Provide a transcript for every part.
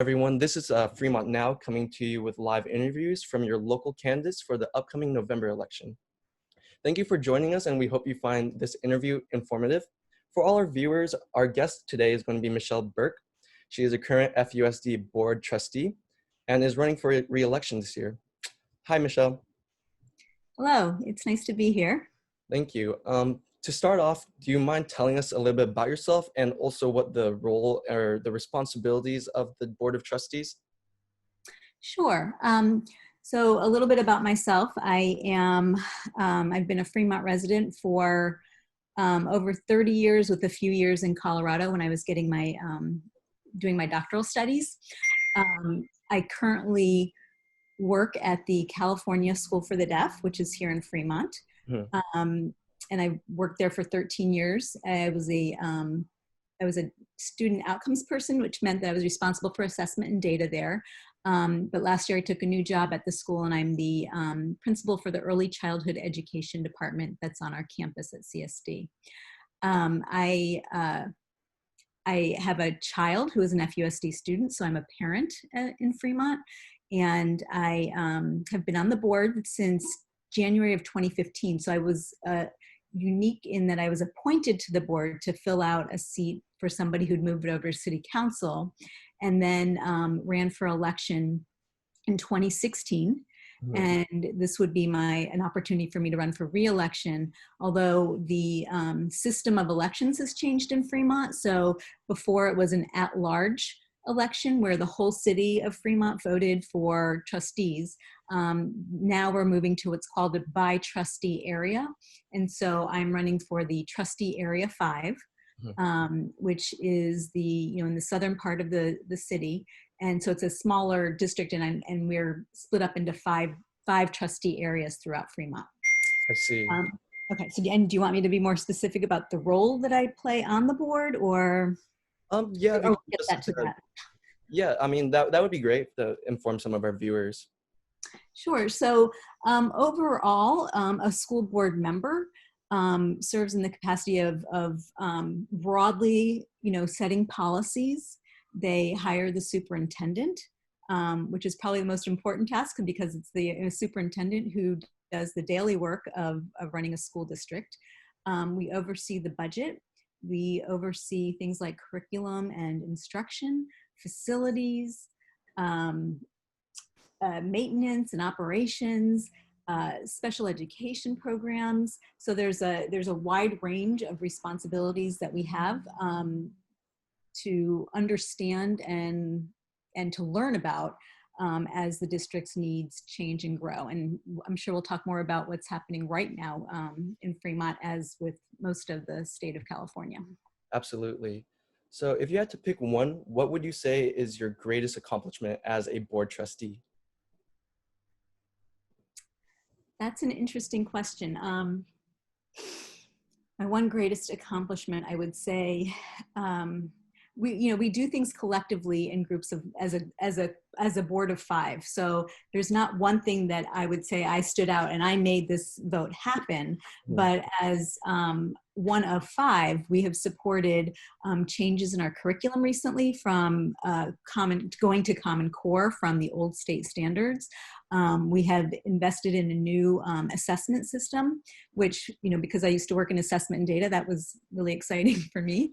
Everyone, this is Fremont Now coming to you with live interviews from your local candidates for the upcoming November election. Thank you for joining us, and we hope you find this interview informative. For all our viewers, our guest today is going to be Michele Berke. She is a current FUSD Board Trustee and is running for re-election this year. Hi, Michele. Hello, it's nice to be here. Thank you. To start off, do you mind telling us a little bit about yourself and also what the role or the responsibilities of the Board of Trustees? Sure. So a little bit about myself. I've been a Fremont resident for over 30 years, with a few years in Colorado when I was getting my, doing my doctoral studies. I currently work at the California School for the Deaf, which is here in Fremont. Mm-hmm. And I worked there for 13 years. I was a student outcomes person, which meant that I was responsible for assessment and data there. But last year I took a new job at the school, and I'm the principal for the early childhood education department that's on our campus at CSD. I have a child who is an FUSD student, so I'm a parent in Fremont, and I have been on the board since January of 2015. So I was unique in that I was appointed to the board to fill out a seat for somebody who'd moved over to city council, and then ran for election in 2016. Mm-hmm. And this would be an opportunity for me to run for re-election, although the system of elections has changed in Fremont. So before, it was an at-large election where the whole city of Fremont voted for trustees. Now we're moving to what's called a by trustee area. And so I'm running for the trustee area 5, which is in the southern part of the city. And so it's a smaller district, and we're split up into five trustee areas throughout Fremont. I see. Okay, so do you want me to be more specific about the role that I play on the board, or? Yeah, we'll get that to that. Yeah, I mean, that would be great to inform some of our viewers. Sure. So overall, a school board member serves in the capacity of broadly, setting policies. They hire the superintendent, which is probably the most important task, because it's the superintendent who does the daily work of running a school district. We oversee the budget. We oversee things like curriculum and instruction, facilities, maintenance and operations, special education programs. So there's a wide range of responsibilities that we have to understand and to learn about as the district's needs change and grow. And I'm sure we'll talk more about what's happening right now in Fremont, as with most of the state of California. Absolutely. So if you had to pick one, what would you say is your greatest accomplishment as a board trustee? That's an interesting question. My one greatest accomplishment, I would say, we do things collectively in groups of as a board of 5. So there's not one thing that I would say I stood out and I made this vote happen. But as one of 5, we have supported changes in our curriculum recently, from going to Common Core from the old state standards. We have invested in a new assessment system, which, because I used to work in assessment and data, that was really exciting for me.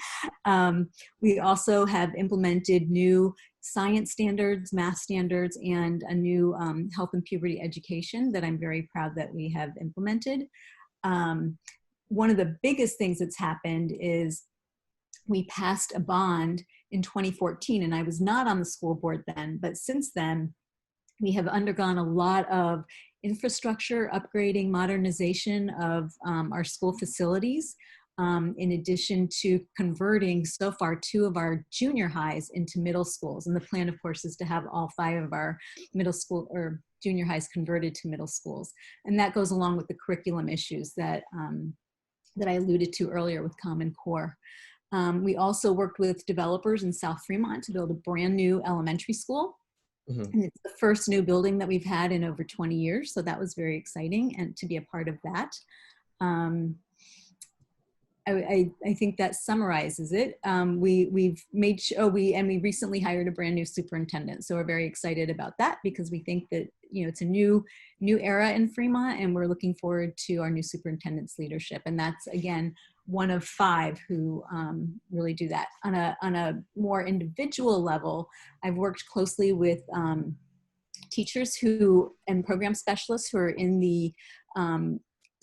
We also have implemented new science standards, math standards, and a new health and puberty education that I'm very proud that we have implemented. One of the biggest things that's happened is we passed a bond in 2014, and I was not on the school board then, but since then, we have undergone a lot of infrastructure upgrading, modernization of our school facilities, in addition to converting so far 2 of our junior highs into middle schools. And the plan, of course, is to have all 5 of our middle school or junior highs converted to middle schools. And that goes along with the curriculum issues that I alluded to earlier with Common Core. We also worked with developers in South Fremont to build a brand new elementary school. Mm-hmm. And it's the first new building that we've had in over 20 years. So that was very exciting, and to be a part of that. I think that summarizes it. We've made we recently hired a brand new superintendent, so we're very excited about that because we think that it's a new era in Fremont, and we're looking forward to our new superintendent's leadership. And that's again one of 5 who really do that on a more individual level. I've worked closely with teachers and program specialists who are in the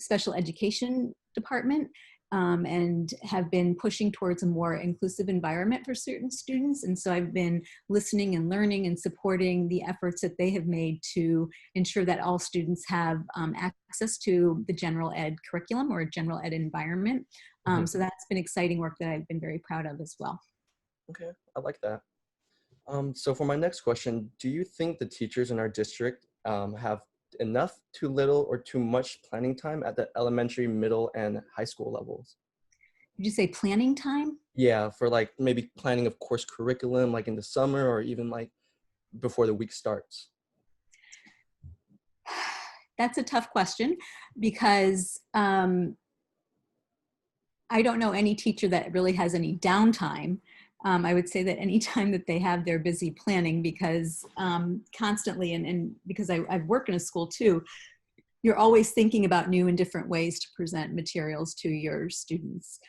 special education department, and have been pushing towards a more inclusive environment for certain students. And so I've been listening and learning and supporting the efforts that they have made to ensure that all students have access to the general ed curriculum or a general ed environment. So that's been exciting work that I've been very proud of as well. Okay, I like that. So for my next question, do you think the teachers in our district have enough, too little, or too much planning time at the elementary, middle, and high school levels? Did you say planning time? Yeah, for like maybe planning of course curriculum, like in the summer or even like before the week starts. That's a tough question because I don't know any teacher that really has any downtime. I would say that anytime that they have, they're busy planning because constantly, and because I've worked in a school too, you're always thinking about new and different ways to present materials to your students.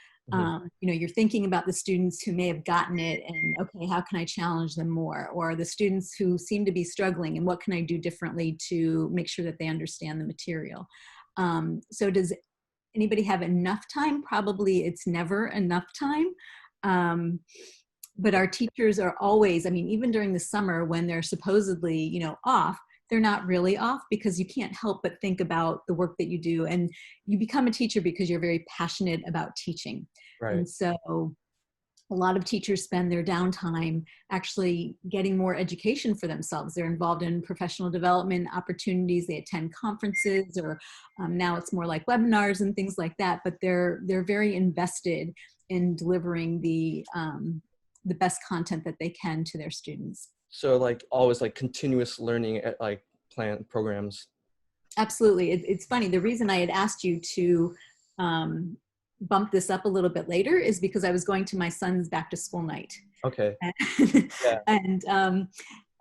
You're thinking about the students who may have gotten it and, okay, how can I challenge them more? Or the students who seem to be struggling and what can I do differently to make sure that they understand the material? So does anybody have enough time? Probably it's never enough time. But our teachers are always, even during the summer when they're supposedly, off, they're not really off because you can't help but think about the work that you do. And you become a teacher because you're very passionate about teaching. Right. And so a lot of teachers spend their downtime actually getting more education for themselves. They're involved in professional development opportunities. They attend conferences, or now it's more like webinars and things like that. But they're very invested in delivering the best content that they can to their students. So like always like continuous learning at like plan programs. Absolutely. It's funny. The reason I had asked you to bump this up a little bit later is because I was going to my son's back to school night. Okay. Yeah.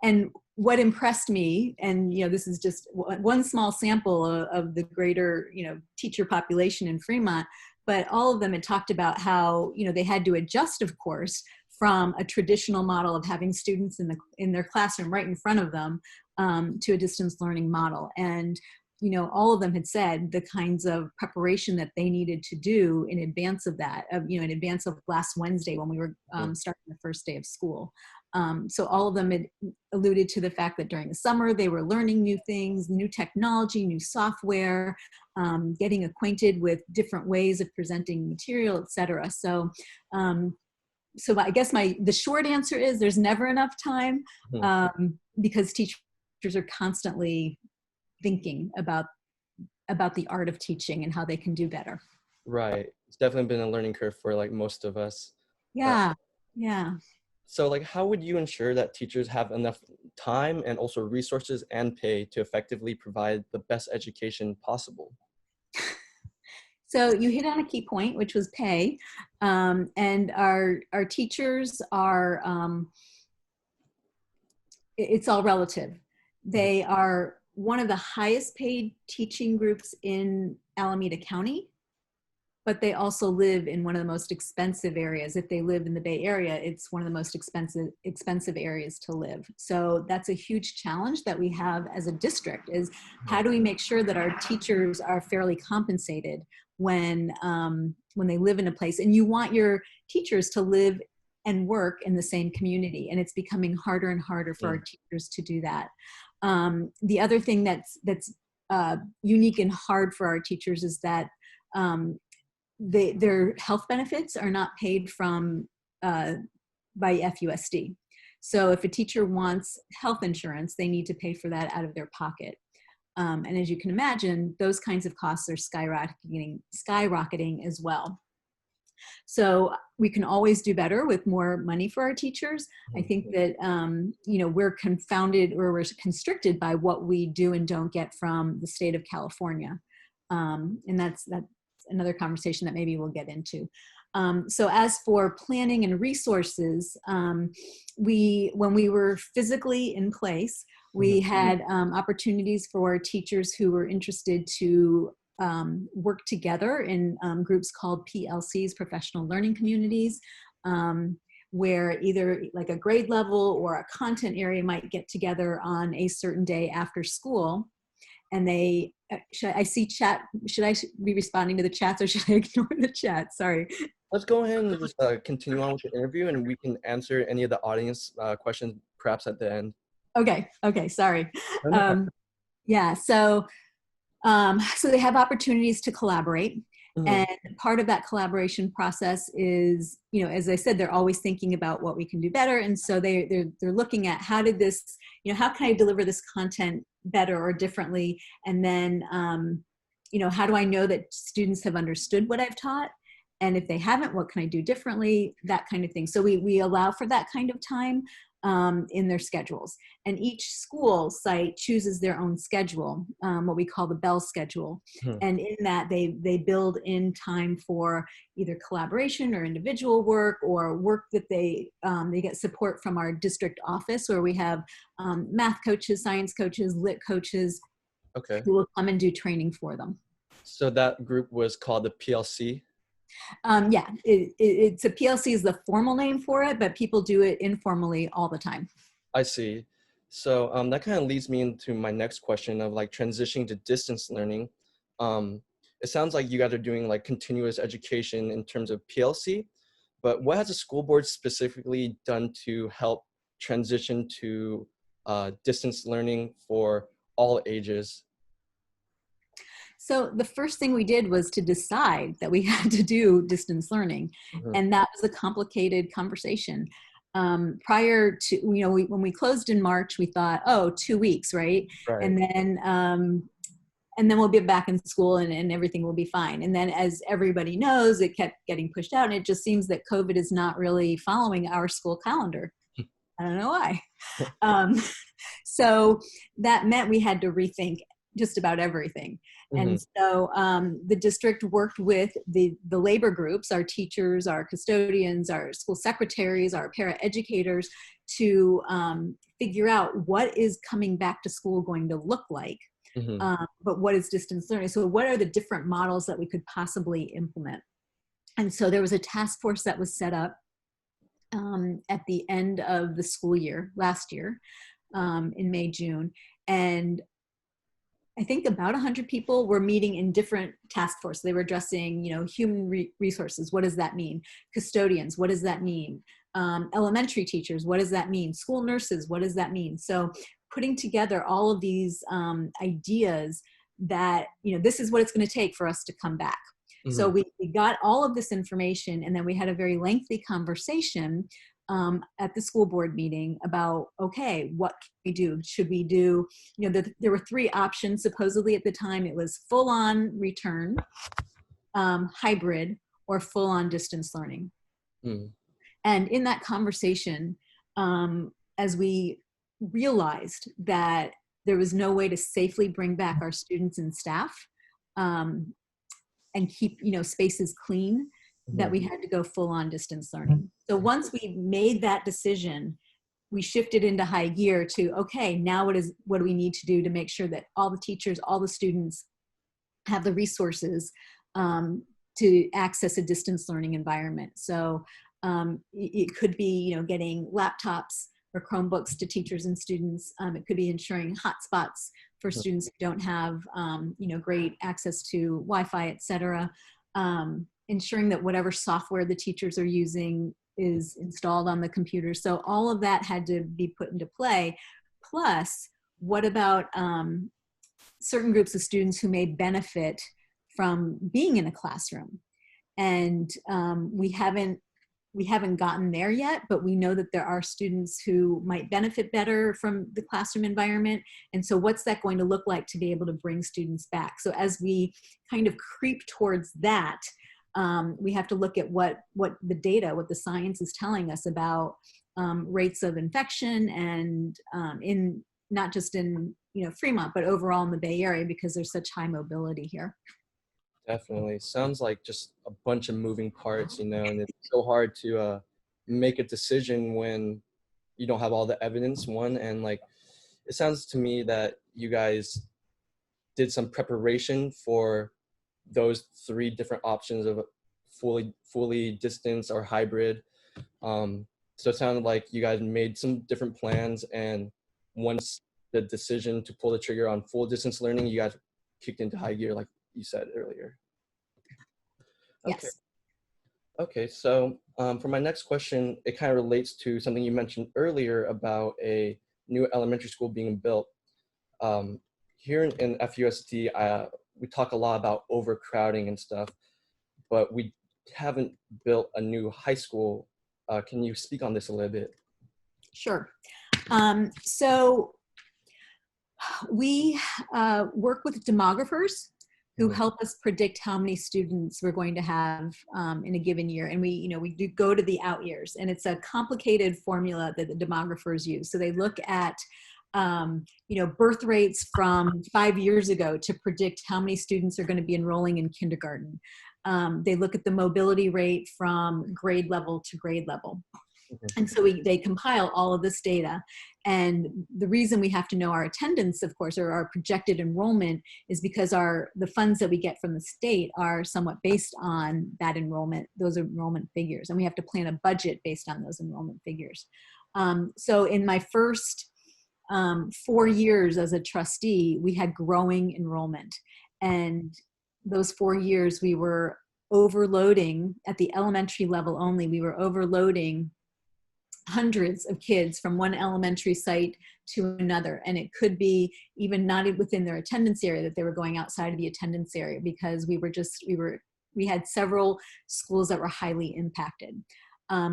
And what impressed me, and this is just one small sample of the greater teacher population in Fremont, but all of them had talked about how they had to adjust, of course, from a traditional model of having students in their classroom right in front of them to a distance learning model. And all of them had said the kinds of preparation that they needed to do in advance of that, in advance of last Wednesday when we were starting the first day of school. So all of them had alluded to the fact that during the summer they were learning new things, new technology, new software, getting acquainted with different ways of presenting material, et cetera. So I guess the short answer is there's never enough time because teachers are constantly thinking about the art of teaching and how they can do better. Right. It's definitely been a learning curve for like most of us. Yeah. Yeah. So like how would you ensure that teachers have enough time and also resources and pay to effectively provide the best education possible? So you hit on a key point, which was pay. And our teachers are, it's all relative. They are one of the highest paid teaching groups in Alameda County, but they also live in one of the most expensive areas. If they live in the Bay Area, it's one of the most expensive areas to live. So that's a huge challenge that we have as a district, is how do we make sure that our teachers are fairly compensated when they live in a place? And you want your teachers to live and work in the same community, and it's becoming harder and harder for our teachers to do that. The other thing that's unique and hard for our teachers is that their health benefits are not paid from by FUSD. So if a teacher wants health insurance, they need to pay for that out of their pocket. And as you can imagine, those kinds of costs are skyrocketing as well. So we can always do better with more money for our teachers. I think that, we're confounded, or we're constricted by what we do and don't get from the state of California. And that's another conversation that maybe we'll get into. So as for planning and resources, when we were physically in place, we had opportunities for teachers who were interested to work together in groups called PLCs, professional learning communities, where either like a grade level or a content area might get together on a certain day after school. And they, I see chat, should I be responding to the chats or should I ignore the chat? Sorry. Let's go ahead and just continue on with the interview, and we can answer any of the audience questions perhaps at the end. Okay, sorry. No problem. Yeah, so they have opportunities to collaborate. And part of that collaboration process is, you know, as I said, they're always thinking about what we can do better. And so they're looking at how did this, you know, how can I deliver this content better or differently? And then, you know, how do I know that students have understood what I've taught? And if they haven't, what can I do differently? That kind of thing. So we allow for that kind of time in their schedules. And each school site chooses their own schedule, what we call the Bell schedule. And in that, they build in time for either collaboration or individual work, or work that they get support from our district office, where we have math coaches, science coaches, lit coaches, who will come and do training for them. So that group was called the PLC? Yeah, it's a PLC is the formal name for it, but people do it informally all the time. I see. So that kind of leads me into my next question of like transitioning to distance learning. It sounds like you guys are doing like continuous education in terms of PLC, but what has the school board specifically done to help transition to distance learning for all ages? So the first thing we did was to decide that we had to do distance learning. And that was a complicated conversation. Prior to, you know, when we closed in March, we thought, oh, 2 weeks, right? And then we'll be back in school and everything will be fine. And then as everybody knows, it kept getting pushed out. And it just seems that COVID is not really following our school calendar. I don't know why. So that meant we had to rethink just about everything. And so the district worked with the labor groups, our teachers, our custodians, our school secretaries, our paraeducators, to figure out what is coming back to school going to look like, but what is distance learning? So what are the different models that we could possibly implement? And so there was a task force that was set up at the end of the school year, last year, in May, June. And I think about 100 people were meeting in different task forces. They were addressing, you know, human resources. What does that mean? Custodians. What does that mean? Elementary teachers. What does that mean? School nurses. What does that mean? So putting together all of these ideas that, you know, this is what it's going to take for us to come back. So we got all of this information, and then we had a very lengthy conversation at the school board meeting about, okay, what can we do? Should we do, you know, there were 3 options supposedly at the time. It was full-on return, hybrid, or full-on distance learning. And in that conversation, as we realized that there was no way to safely bring back our students and staff and keep, you know, spaces clean, that we had to go full on distance learning. So once we made that decision, we shifted into high gear to, okay, now what do we need to do to make sure that all the teachers, all the students have the resources to access a distance learning environment. So it could be, you know, getting laptops or Chromebooks to teachers and students. It could be ensuring hotspots for students who don't have, you know, great access to Wi-Fi, et cetera. Ensuring that whatever software the teachers are using is installed on the computer. So all of that had to be put into play. Plus, what about certain groups of students who may benefit from being in a classroom? And we haven't gotten there yet, but we know that there are students who might benefit better from the classroom environment. And so what's that going to look like to be able to bring students back? So as we kind of creep towards that, we have to look at what the data, what the science is telling us about rates of infection, and in not just in, you know, Fremont, but overall in the Bay Area, because there's such high mobility here. Definitely. Sounds like just a bunch of moving parts, and it's so hard to make a decision when you don't have all the evidence, one. And like, it sounds to me that you guys did some preparation for those three different options of fully distance or hybrid. So it sounded like you guys made some different plans, and once the decision to pull the trigger on full distance learning, you guys kicked into high gear, like you said earlier. Okay. Yes. Okay. So for my next question, it kind of relates to something you mentioned earlier about a new elementary school being built. Um, Here in FUSD, we talk a lot about overcrowding and stuff, but we haven't built a new high school. Can you speak on this a little bit? Sure. So we work with demographers who help us predict how many students we're going to have in a given year. And we do go to the out years, and it's a complicated formula that the demographers use. So they look at birth rates from 5 years ago to predict how many students are going to be enrolling in kindergarten. They look at the mobility rate from grade level to grade level. And so they compile all of this data. And the reason we have to know our attendance, of course, or our projected enrollment, is because the funds that we get from the state are somewhat based on those enrollment figures. And we have to plan a budget based on those enrollment figures. So in my first 4 years as a trustee, we had growing enrollment. And those 4 years, we were overloading at the elementary level only. We were overloading hundreds of kids from one elementary site to another. And it could be even not within their attendance area, that they were going outside of the attendance area, because we had several schools that were highly impacted.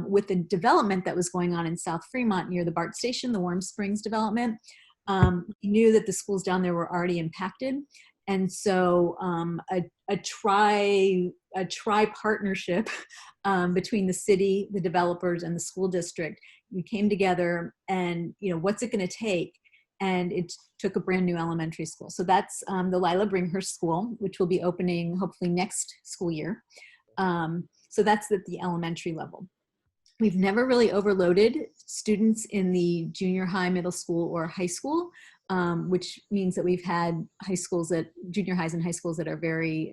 With the development that was going on in South Fremont near the BART station, the Warm Springs development, we knew that the schools down there were already impacted. And so a tri-partnership between the city, the developers, and the school district, we came together and, what's it going to take? And it took a brand new elementary school. So that's the Lila Bringhurst School, which will be opening hopefully next school year. So that's at the elementary level. We've never really overloaded students in the junior high, middle school, or high school, which means that we've had junior highs and high schools that are very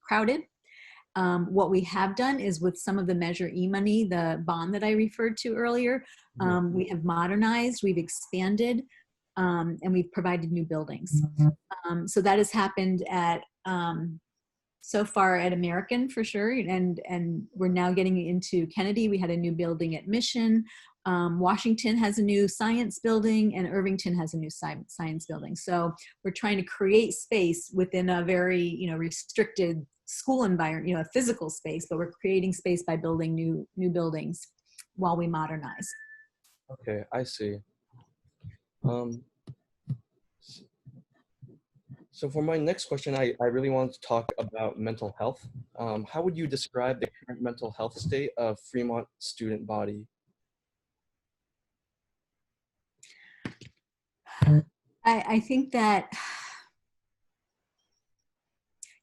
crowded. What we have done is, with some of the Measure E money, the bond that I referred to earlier, we have modernized, we've expanded, and we've provided new buildings. So that has happened so far at American, for sure, and we're now getting into Kennedy. We had a new building at Mission. Washington has a new science building, and Irvington has a new science building. So we're trying to create space within a very restricted school environment, a physical space, but we're creating space by building new buildings while we modernize. Okay, I see. So for my next question, I really want to talk about mental health. How would you describe the current mental health state of Fremont student body? I think that,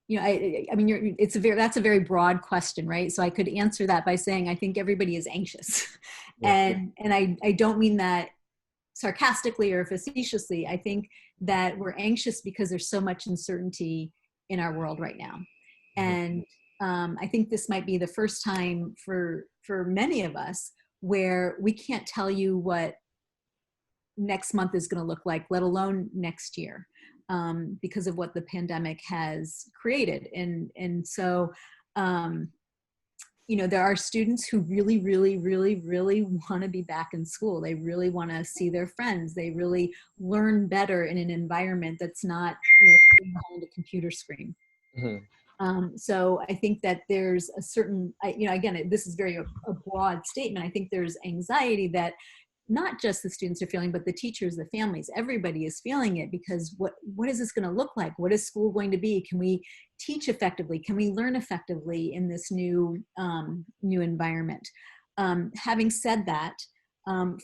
that's a very broad question, right? So I could answer that by saying I think everybody is anxious. Yeah. And I don't mean that sarcastically or facetiously. I think that we're anxious because there's so much uncertainty in our world right now. And I think this might be the first time for many of us where we can't tell you what next month is going to look like, let alone next year, because of what the pandemic has created. And so, there are students who really, really, really, really want to be back in school. They really want to see their friends. They really learn better in an environment that's not behind a computer screen. So I think that there's a certain, again, this is very a broad statement. I think there's anxiety that not just the students are feeling, but the teachers, the families, everybody is feeling it, because what is this going to look like? What is school going to be? Can we teach effectively? Can we learn effectively in this new environment? Having said that,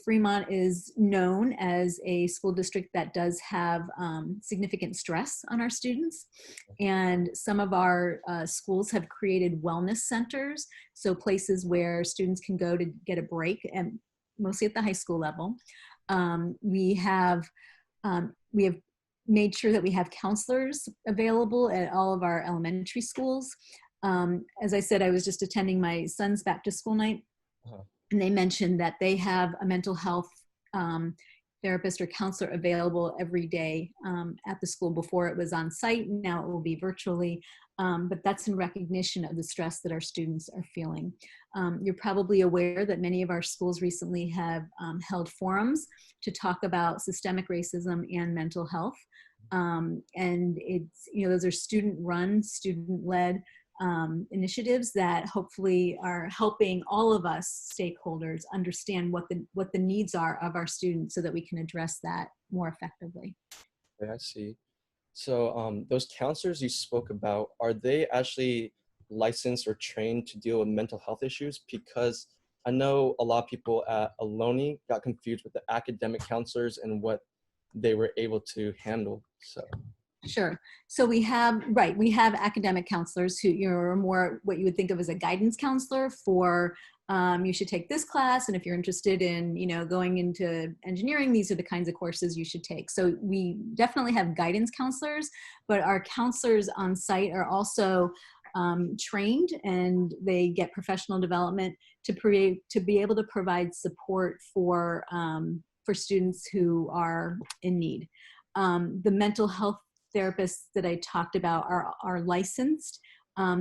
Fremont is known as a school district that does have significant stress on our students. And some of our schools have created wellness centers, so places where students can go to get a break, and mostly at the high school level. We have made sure that we have counselors available at all of our elementary schools. As I said, I was just attending my son's back to school night, and they mentioned that they have a mental health therapist or counselor available every day at the school. Before it was on site, now it will be virtually, but that's in recognition of the stress that our students are feeling. You're probably aware that many of our schools recently have held forums to talk about systemic racism and mental health. And it's, those are student-run, student-led initiatives that hopefully are helping all of us stakeholders understand what the needs are of our students so that we can address that more effectively. Okay, I see. So those counselors you spoke about, are they actually licensed or trained to deal with mental health issues? Because I know a lot of people at Ohlone got confused with the academic counselors and what they were able to handle. So. Sure. So we have academic counselors who are more what you would think of as a guidance counselor for you should take this class, and if you're interested in going into engineering, these are the kinds of courses you should take. So we definitely have guidance counselors, but our counselors on site are also trained, and they get professional development to be able to provide support for students who are in need. The mental health therapists that I talked about are licensed.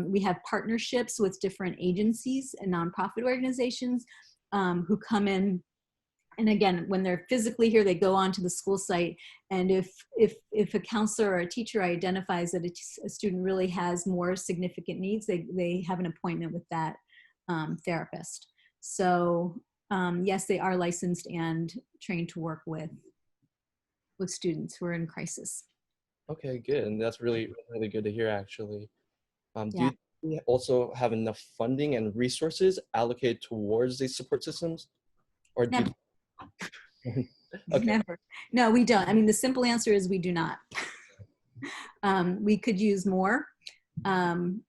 We have partnerships with different agencies and nonprofit organizations who come in. And again, when they're physically here, they go onto the school site. And if a counselor or a teacher identifies that a student really has more significant needs, they have an appointment with that therapist. So yes, they are licensed and trained to work with students who are in crisis. Okay, good. And that's really, really good to hear, actually. Yeah. Do you also have enough funding and resources allocated towards these support systems? Or do Never. Okay. Never. No, we don't. I mean, the simple answer is we do not. We could use more. In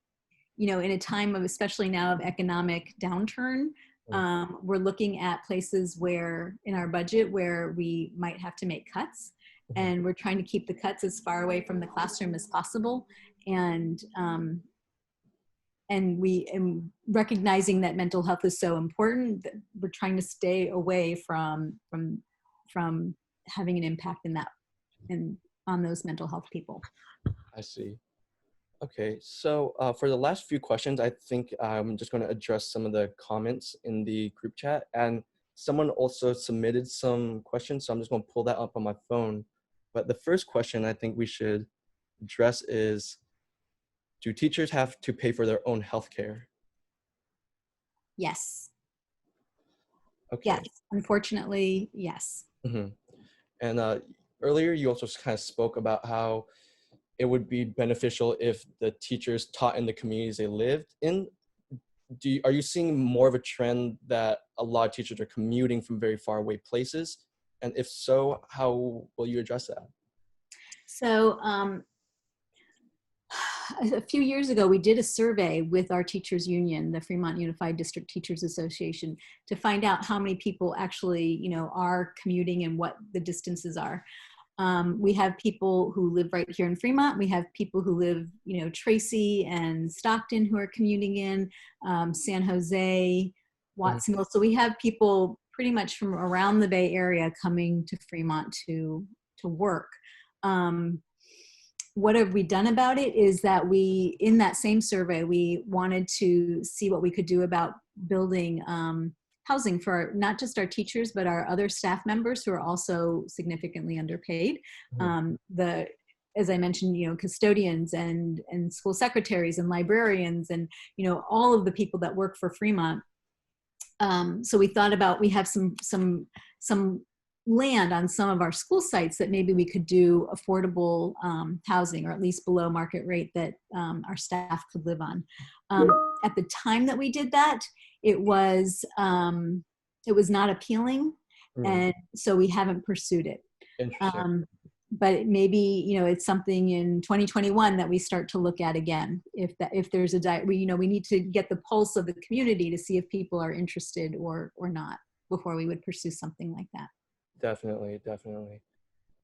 a time of, especially now, of economic downturn, we're looking at places where in our budget where we might have to make cuts, and we're trying to keep the cuts as far away from the classroom as possible. And recognizing that mental health is so important, that we're trying to stay away from having an impact on those mental health people. I see. Okay, so for the last few questions, I think I'm just going to address some of the comments in the group chat. And someone also submitted some questions, so I'm just going to pull that up on my phone. But the first question I think we should address is, do teachers have to pay for their own healthcare? Yes. Okay. Yes. Unfortunately, yes. Mm-hmm. And earlier you also kind of spoke about how it would be beneficial if the teachers taught in the communities they lived in. Are you seeing more of a trend that a lot of teachers are commuting from very far away places? And if so, how will you address that? So a few years ago, we did a survey with our teachers union, the Fremont Unified District Teachers Association, to find out how many people actually, are commuting and what the distances are. We have people who live right here in Fremont. We have people who live, Tracy and Stockton who are commuting in, San Jose, Watsonville. So we have people pretty much from around the Bay Area coming to Fremont to work. What have we done about it is that in that same survey, we wanted to see what we could do about building housing for not just our teachers, but our other staff members who are also significantly underpaid. As I mentioned, custodians and school secretaries and librarians and, all of the people that work for Fremont. So we thought about, we have some land on some of our school sites that maybe we could do affordable housing, or at least below market rate, that our staff could live on. At the time that we did that, it was it was not appealing, Mm, and so we haven't pursued it. interesting. Um, but maybe, you know, it's something in 2021 that we start to look at again. If there's we need to get the pulse of the community to see if people are interested or not before we would pursue something like that. Definitely, definitely.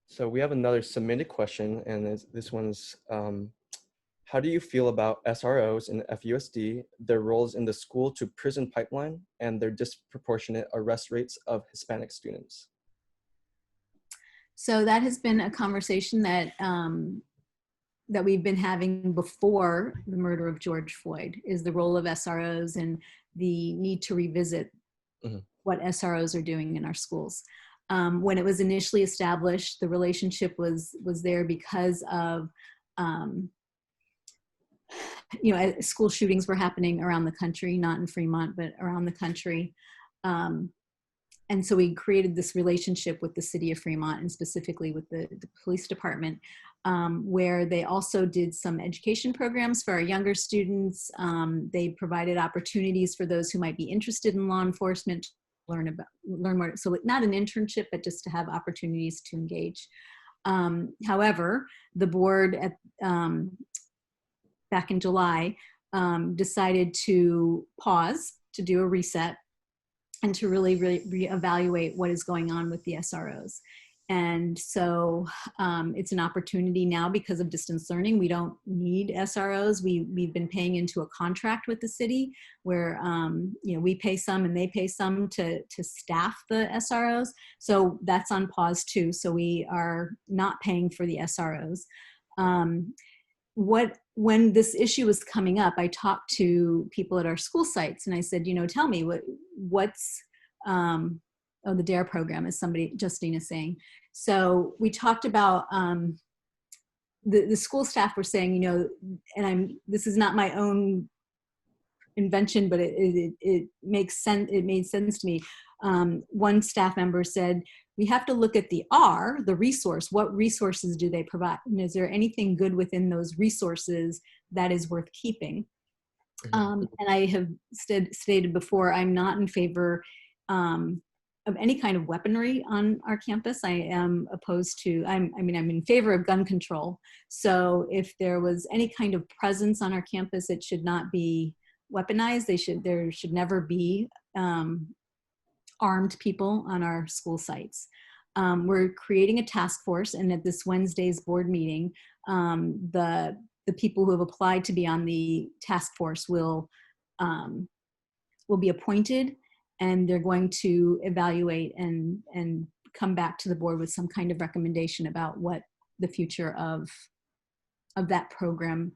So we have another submitted question, and this one's, how do you feel about SROs in the FUSD, their roles in the school to prison pipeline, and their disproportionate arrest rates of Hispanic students? So that has been a conversation that that we've been having before the murder of George Floyd, is the role of SROs and the need to revisit Mhm. what SROs are doing in our schools. When it was initially established, the relationship was there because of school shootings were happening around the country, not in Fremont, but around the country. Um, and so we created this relationship with the city of Fremont, and specifically with the police department, where they also did some education programs for our younger students. They provided opportunities for those who might be interested in law enforcement to learn more. So not an internship, but just to have opportunities to engage. However, the board back in July decided to pause, to do a reset, and to really reevaluate what is going on with the SROs. And so it's an opportunity now because of distance learning. We don't need SROs. We've been paying into a contract with the city where we pay some and they pay some to staff the SROs. So that's on pause too. So we are not paying for the SROs. When this issue was coming up, I talked to people at our school sites and I said, tell me what's the DARE program, as Justine is saying. So we talked about the school staff were saying, and this is not my own invention, but it makes sense. It made sense to me. One staff member said, we have to look at the resource. What resources do they provide? And is there anything good within those resources that is worth keeping? Mhm. And I have stated before, I'm not in favor of any kind of weaponry on our campus. I am opposed to, I'm in favor of gun control. So if there was any kind of presence on our campus, it should not be weaponized. There should never be armed people on our school sites. We're creating a task force, and at this Wednesday's board meeting, the people who have applied to be on the task force will be appointed, and they're going to evaluate and come back to the board with some kind of recommendation about what the future of that program,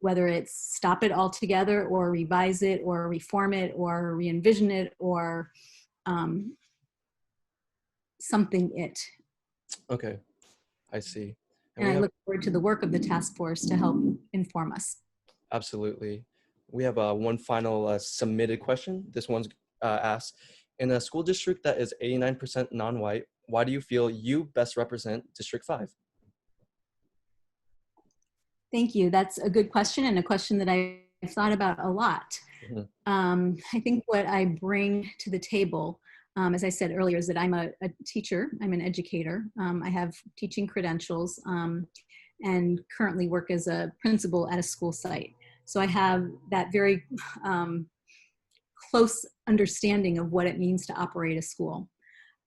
whether it's stop it altogether or revise it or reform it or re-envision it or something. Okay, I see. And And we I have, look forward to the work of the task force to help inform us. absolutely. We have one final submitted question. This one's asked, in a school district that is 89% non-white, why do you feel you best represent District 5? Thank you. That's a good question, and a question that I've thought about a lot. Mhm. I think what I bring to the table, as I said earlier, is that I'm a teacher. I'm an educator. I have teaching credentials and currently work as a principal at a school site. So I have that very close understanding of what it means to operate a school.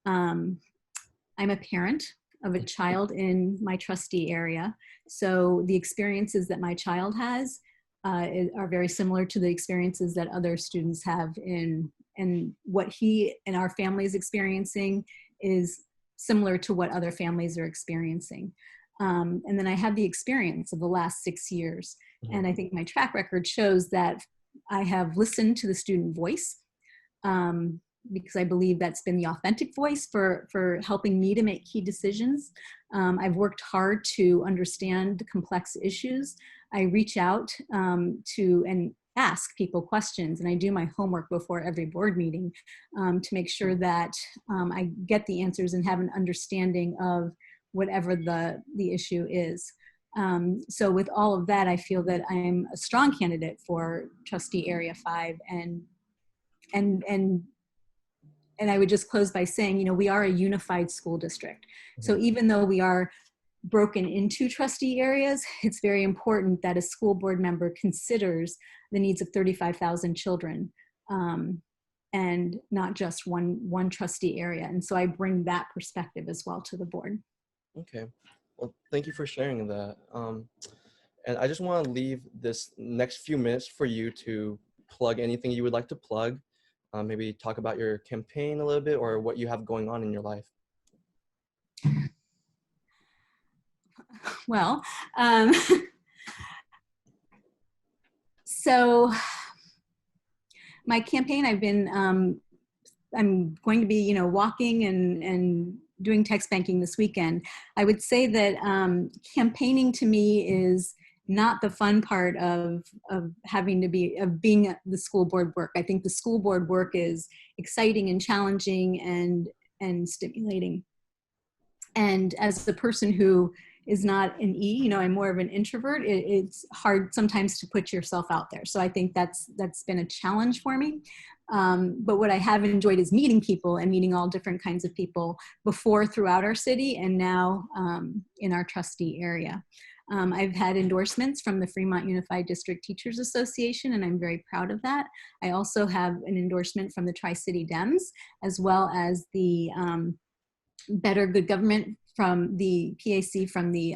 I'm a parent of a child in my trustee area. So the experiences that my child has are very similar to the experiences that other students have and what he and our family is experiencing is similar to what other families are experiencing. And then I have the experience of the last 6 years. Mhm. And I think my track record shows that I have listened to the student voice, because I believe that's been the authentic voice for helping me to make key decisions. I've worked hard to understand the complex issues. I reach out to and ask people questions, and I do my homework before every board meeting to make sure that I get the answers and have an understanding of whatever the issue is. So with all of that, I feel that I'm a strong candidate for Trustee Area 5 and I would just close by saying, you know, we are a unified school district. So Mhm. even though we are broken into trustee areas, it's very important that a school board member considers the needs of 35,000 children, and not just one trustee area. And so I bring that perspective as well to the board. Okay. Well, thank you for sharing that. And I just want to leave this next few minutes for you to plug anything you would like to plug. Maybe talk about your campaign a little bit or what you have going on in your life. Well, so my campaign, I'm going to be, you know, walking and doing text banking this weekend. I would say that campaigning to me is not the fun part of being the school board work. I think the school board work is exciting and challenging and stimulating. And as the person who is not an E, you know, I'm more of an introvert, it's hard sometimes to put yourself out there. So I think that's been a challenge for me. But what I have enjoyed is meeting people and meeting all different kinds of people before throughout our city and now in our trustee area. I've had endorsements from the Fremont Unified District Teachers Association, and I'm very proud of that. I also have an endorsement from the Tri-City Dems, as well as the Better Good Government from the PAC from the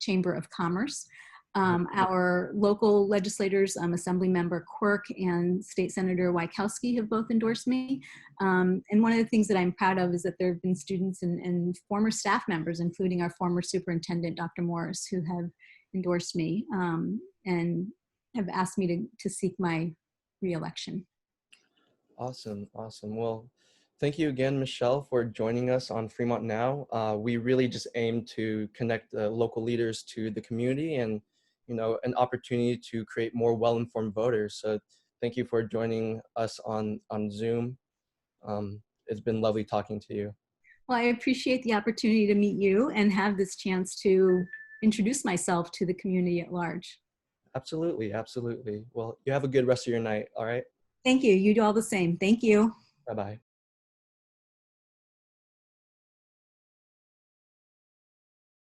Chamber of Commerce. Our local legislators, Assembly Member Quirk and State Senator Wykowski have both endorsed me. And one of the things that I'm proud of is that there have been students and former staff members, including our former superintendent, Dr. Morris, who have endorsed me and have asked me to seek my reelection. Awesome, awesome. Well, thank you again, Michelle, for joining us on Fremont Now. We really just aim to connect the local leaders to the community and, you know, an opportunity to create more well-informed voters. So thank you for joining us on Zoom. It's been lovely talking to you. Well, I appreciate the opportunity to meet you and have this chance to introduce myself to the community at large. Absolutely, absolutely. Well, you have a good rest of your night, all right? Thank you. You do all the same. Thank you. Bye-bye.